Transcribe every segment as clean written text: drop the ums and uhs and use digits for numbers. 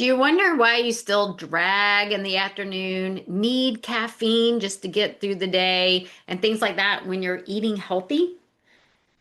Do you wonder why you still drag in the afternoon, need caffeine just to get through the day, and things like that when you're eating healthy?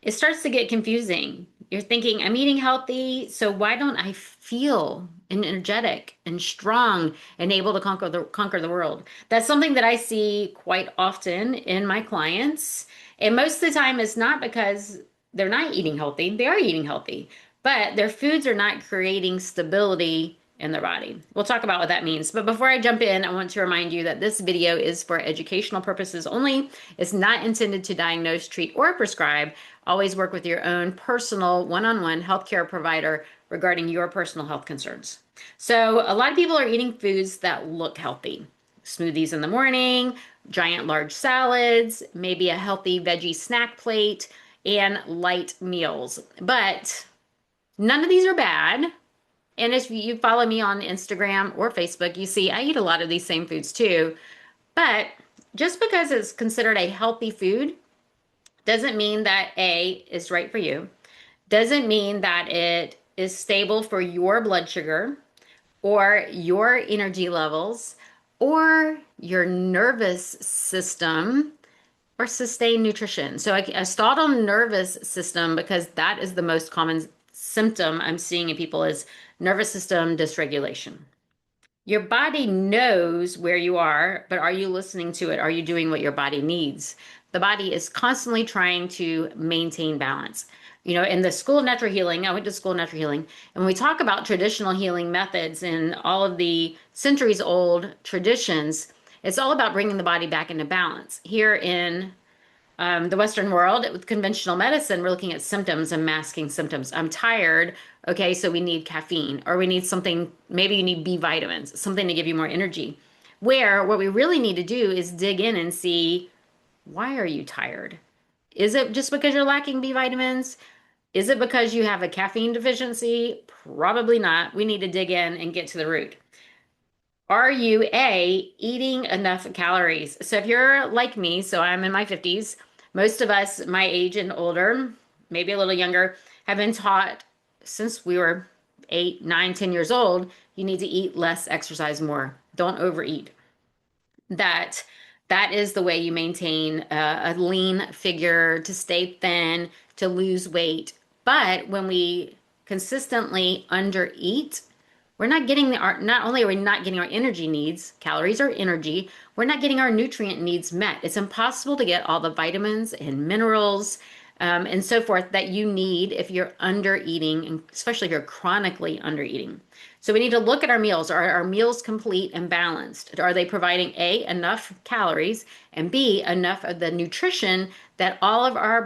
It starts to get confusing. You're thinking, I'm eating healthy, so why don't I feel energetic and strong and able to conquer the world? That's something that I see quite often in my clients. And most of the time it's not because they're not eating healthy. They are eating healthy, but their foods are not creating stability in their body. We'll talk about what that means. But before I jump in, I want to remind you that this video is for educational purposes only. It's not intended to diagnose, treat, or prescribe. Always work with your own personal one-on-one healthcare provider regarding your personal health concerns. So, a lot of people are eating foods that look healthy. Smoothies in the morning, giant large salads, maybe a healthy veggie snack plate, and light meals. But none of these are bad. And if you follow me on Instagram or Facebook, you see I eat a lot of these same foods too. But just because it's considered a healthy food doesn't mean that A is right for you, doesn't mean that it is stable for your blood sugar or your energy levels or your nervous system or sustained nutrition. So I stalled on nervous system because that is the most common symptom I'm seeing in people is nervous system dysregulation. Your body knows where you are, but are you listening to it? Are you doing what your body needs? The body is constantly trying to maintain balance. You know, in the School of Natural Healing, I went to School of Natural Healing, and when we talk about traditional healing methods and all of the centuries old traditions, it's all about bringing the body back into balance. Here in the Western world, with conventional medicine, we're looking at symptoms and masking symptoms. I'm tired. Okay, so we need caffeine, or we need something, maybe you need B vitamins, something to give you more energy. Where what we really need to do is dig in and see, why are you tired? Is it just because you're lacking B vitamins? Is it because you have a caffeine deficiency? Probably not. We need to dig in and get to the root. Are you eating enough calories? So if you're like me, so I'm in my 50s, most of us my age and older, maybe a little younger, have been taught since we were 8, 9, 10 years old, you need to eat less, exercise more. Don't overeat. That that is the way you maintain a lean figure, to stay thin, to lose weight. But when we consistently undereat, we're not getting not only are we not getting our energy needs, calories are energy, we're not getting our nutrient needs met. It's impossible to get all the vitamins and minerals and so forth that you need if you're under eating, and especially if you're chronically under eating. So we need to look at our meals. Are our meals complete and balanced? Are they providing A, enough calories, and B, enough of the nutrition that all of our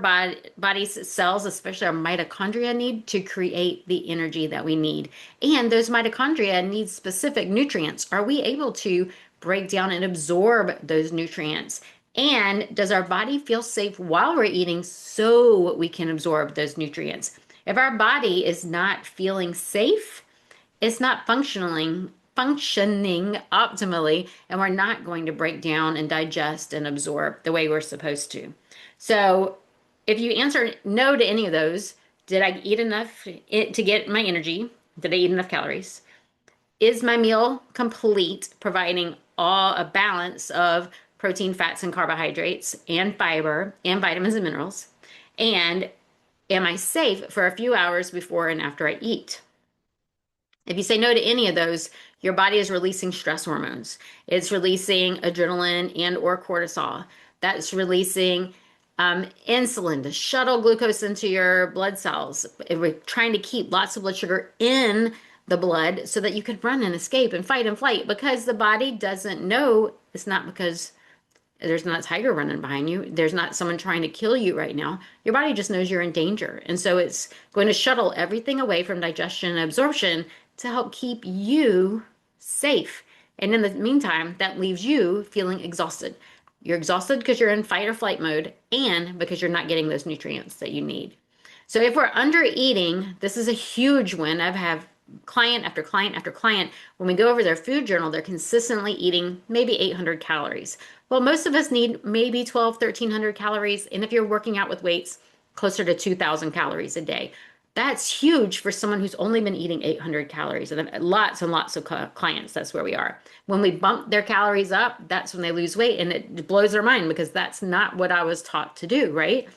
body's cells, especially our mitochondria, need to create the energy that we need? And those mitochondria need specific nutrients. Are we able to break down and absorb those nutrients? And does our body feel safe while we're eating so we can absorb those nutrients? If our body is not feeling safe, it's not functioning optimally, and we're not going to break down and digest and absorb the way we're supposed to. So if you answer no to any of those, did I eat enough to get my energy? Did I eat enough calories? Is my meal complete, providing all a balance of protein, fats, and carbohydrates, and fiber, and vitamins and minerals? And am I safe for a few hours before and after I eat? If you say no to any of those, your body is releasing stress hormones. It's releasing adrenaline and or cortisol. That's releasing insulin to shuttle glucose into your blood cells. We're trying to keep lots of blood sugar in the blood so that you can run and escape and fight and flight, because the body doesn't know. It's not because there's not a tiger running behind you. There's not someone trying to kill you right now. Your body just knows you're in danger. And so it's going to shuttle everything away from digestion and absorption to help keep you safe. And in the meantime, that leaves you feeling exhausted. You're exhausted because you're in fight or flight mode and because you're not getting those nutrients that you need. So if we're under eating, this is a huge win. I've had client after client after client. When we go over their food journal, they're consistently eating maybe 800 calories. Well, most of us need maybe 1,200, 1,300 calories. And if you're working out with weights, closer to 2,000 calories a day. That's huge for someone who's only been eating 800 calories. And then lots and lots of clients, that's where we are. When we bump their calories up, that's when they lose weight. And it blows their mind because that's not what I was taught to do, right?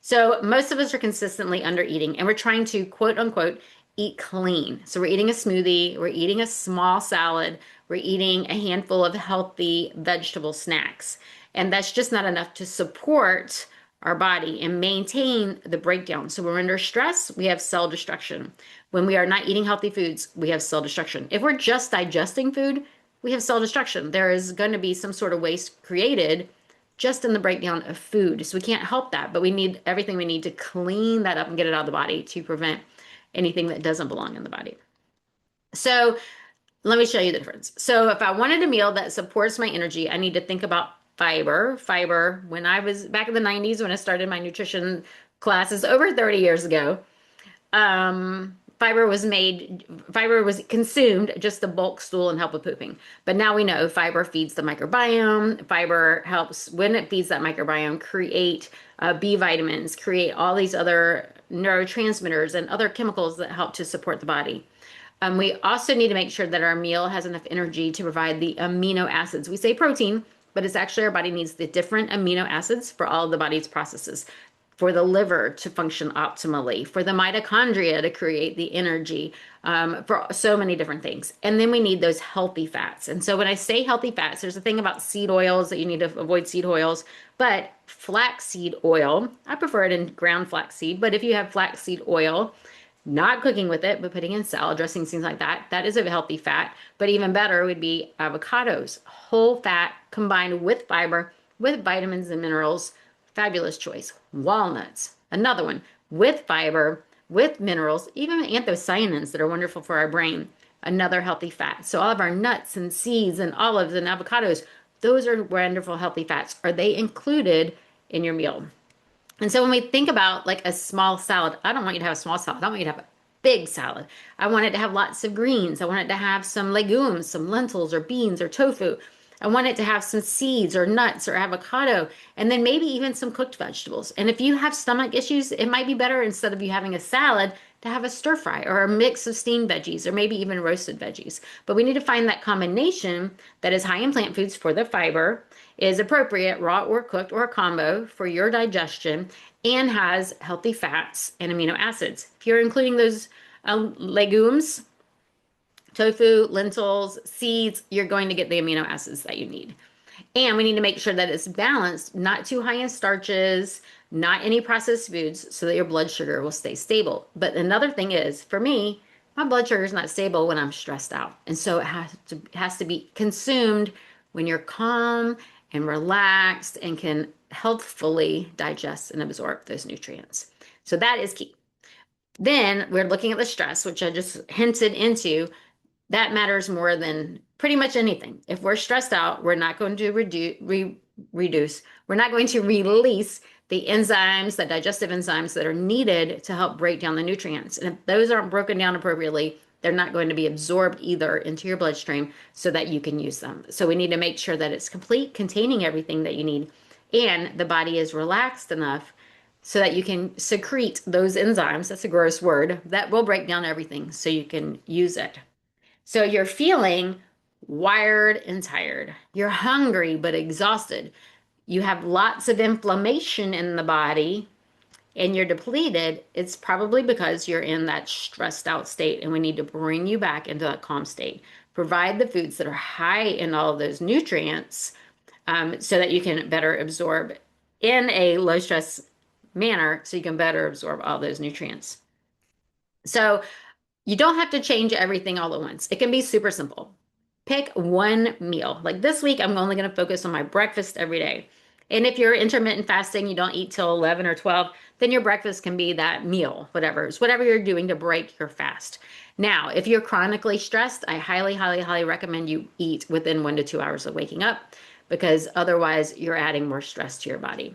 So most of us are consistently under eating and we're trying to quote unquote eat clean. So we're eating a smoothie, we're eating a small salad, we're eating a handful of healthy vegetable snacks. And that's just not enough to support our body and maintain the breakdown. So when we're under stress, we have cell destruction. When we are not eating healthy foods, we have cell destruction. If we're just digesting food, we have cell destruction. There is going to be some sort of waste created just in the breakdown of food. So we can't help that, but we need everything we need to clean that up and get it out of the body to prevent anything that doesn't belong in the body. So let me show you the difference. So if I wanted a meal that supports my energy, I need to think about fiber. Fiber, when I was back in the 90s, when I started my nutrition classes over 30 years ago, fiber was consumed just to bulk stool and help with pooping. But now we know fiber feeds the microbiome. Fiber helps when it feeds that microbiome create B vitamins, create all these other neurotransmitters and other chemicals that help to support the body. We also need to make sure that our meal has enough energy to provide the amino acids. We say protein, but it's actually our body needs the different amino acids for all of the body's processes, for the liver to function optimally, for the mitochondria to create the energy, for so many different things. And then we need those healthy fats. And so when I say healthy fats, there's a thing about seed oils that you need to avoid seed oils, but flaxseed oil, I prefer it in ground flaxseed, but if you have flaxseed oil, not cooking with it, but putting in salad dressings, things like that, that is a healthy fat. But even better would be avocados, whole fat combined with fiber, with vitamins and minerals. Fabulous choice. Walnuts, another one with fiber, with minerals, even anthocyanins that are wonderful for our brain. Another healthy fat. So all of our nuts and seeds and olives and avocados, those are wonderful healthy fats. Are they included in your meal? And so when we think about like a small salad, I don't want you to have a small salad. I want you to have a big salad. I want it to have lots of greens. I want it to have some legumes, some lentils or beans or tofu. I want it to have some seeds or nuts or avocado, and then maybe even some cooked vegetables. And if you have stomach issues, it might be better instead of you having a salad to have a stir fry or a mix of steamed veggies or maybe even roasted veggies. But we need to find that combination that is high in plant foods for the fiber, is appropriate, raw or cooked or a combo for your digestion, and has healthy fats and amino acids. If you're including those legumes, tofu, lentils, seeds, you're going to get the amino acids that you need. And we need to make sure that it's balanced, not too high in starches, not any processed foods, so that your blood sugar will stay stable. But another thing is, for me, my blood sugar is not stable when I'm stressed out. And so it has to be consumed when you're calm and relaxed and can healthfully digest and absorb those nutrients. So that is key. Then we're looking at the stress, which I just hinted into. That matters more than pretty much anything. If we're stressed out, we're not going to reduce, we're not going to release the enzymes, the digestive enzymes that are needed to help break down the nutrients. And if those aren't broken down appropriately, they're not going to be absorbed either into your bloodstream so that you can use them. So we need to make sure that it's complete, containing everything that you need, and the body is relaxed enough so that you can secrete those enzymes, that's a gross word, that will break down everything so you can use it. So you're feeling wired and tired. You're hungry but exhausted. You have lots of inflammation in the body and you're depleted. It's probably because you're in that stressed out state, and we need to bring you back into that calm state. Provide the foods that are high in all of those nutrients so that you can better absorb in a low stress manner so you can better absorb all those nutrients. So you don't have to change everything all at once. It can be super simple. Pick one meal. Like this week, I'm only going to focus on my breakfast every day. And if you're intermittent fasting, you don't eat till 11 or 12, then your breakfast can be that meal, whatever. It's whatever you're doing to break your fast. Now, if you're chronically stressed, I highly, highly, highly recommend you eat within 1 to 2 hours of waking up, because otherwise you're adding more stress to your body.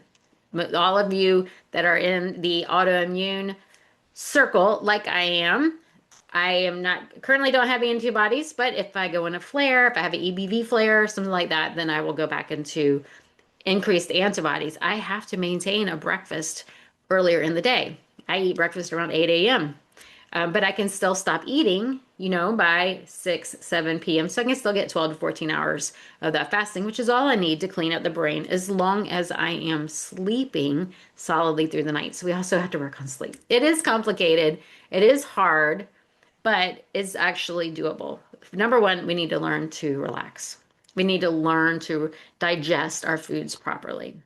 But all of you that are in the autoimmune circle, like I am not currently don't have antibodies, but if I go in a flare, if I have an EBV flare, something like that, then I will go back into increased antibodies. I have to maintain a breakfast earlier in the day. I eat breakfast around 8 a.m. But I can still stop eating, by 6, 7 p.m. So I can still get 12 to 14 hours of that fasting, which is all I need to clean up the brain as long as I am sleeping solidly through the night. So we also have to work on sleep. It is complicated, it is hard, but it's actually doable. Number one, we need to learn to relax. We need to learn to digest our foods properly.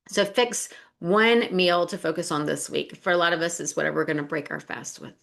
So fix one meal to focus on this week. For a lot of us, is whatever we're going to break our fast with.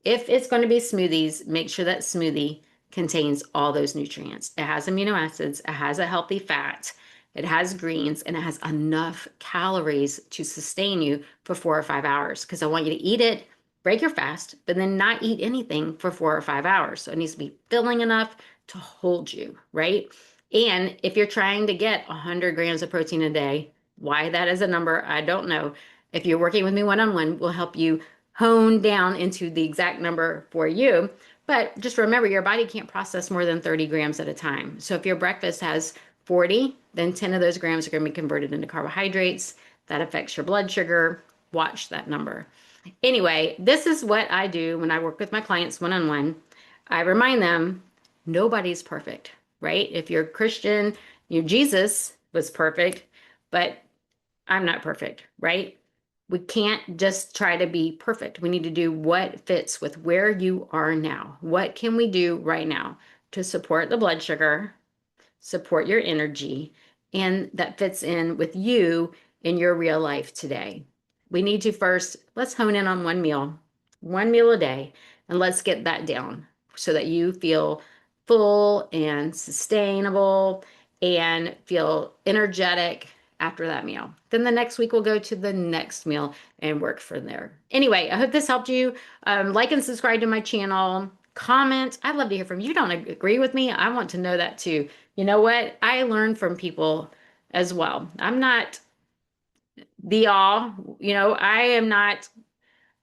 If it's going to be smoothies, make sure that smoothie contains all those nutrients. It has amino acids, it has a healthy fat, it has greens, and it has enough calories to sustain you for 4 or 5 hours. Because I want you to eat it, break your fast, but then not eat anything for 4 or 5 hours. So it needs to be filling enough to hold you, right? And if you're trying to get 100 grams of protein a day, why that is a number, I don't know. If you're working with me one on one, we'll help you hone down into the exact number for you. But just remember, your body can't process more than 30 grams at a time. So if your breakfast has 40, then 10 of those grams are going to be converted into carbohydrates. That affects your blood sugar. Watch that number. Anyway, this is what I do when I work with my clients one on one. I remind them nobody's perfect, right? If you're a Christian, Jesus was perfect, but I'm not perfect, right? We can't just try to be perfect. We need to do what fits with where you are now. What can we do right now to support the blood sugar, support your energy, and that fits in with you in your real life today? We need to first, let's hone in on one meal a day, and let's get that down so that you feel full and sustainable and feel energetic after that meal. Then the next week we'll go to the next meal and work from there. Anyway, I hope this helped you. Like and subscribe to my channel. Comment. I'd love to hear from you. You don't agree with me? I want to know that too. You know what? I learn from people as well. I'm not the all, I am not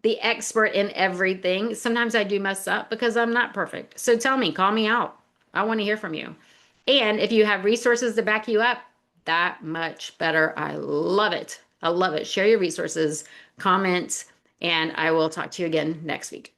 the expert in everything. Sometimes I do mess up because I'm not perfect. So tell me, call me out. I want to hear from you. And if you have resources to back you up, that much better. I love it. I love it. Share your resources, comment, and I will talk to you again next week.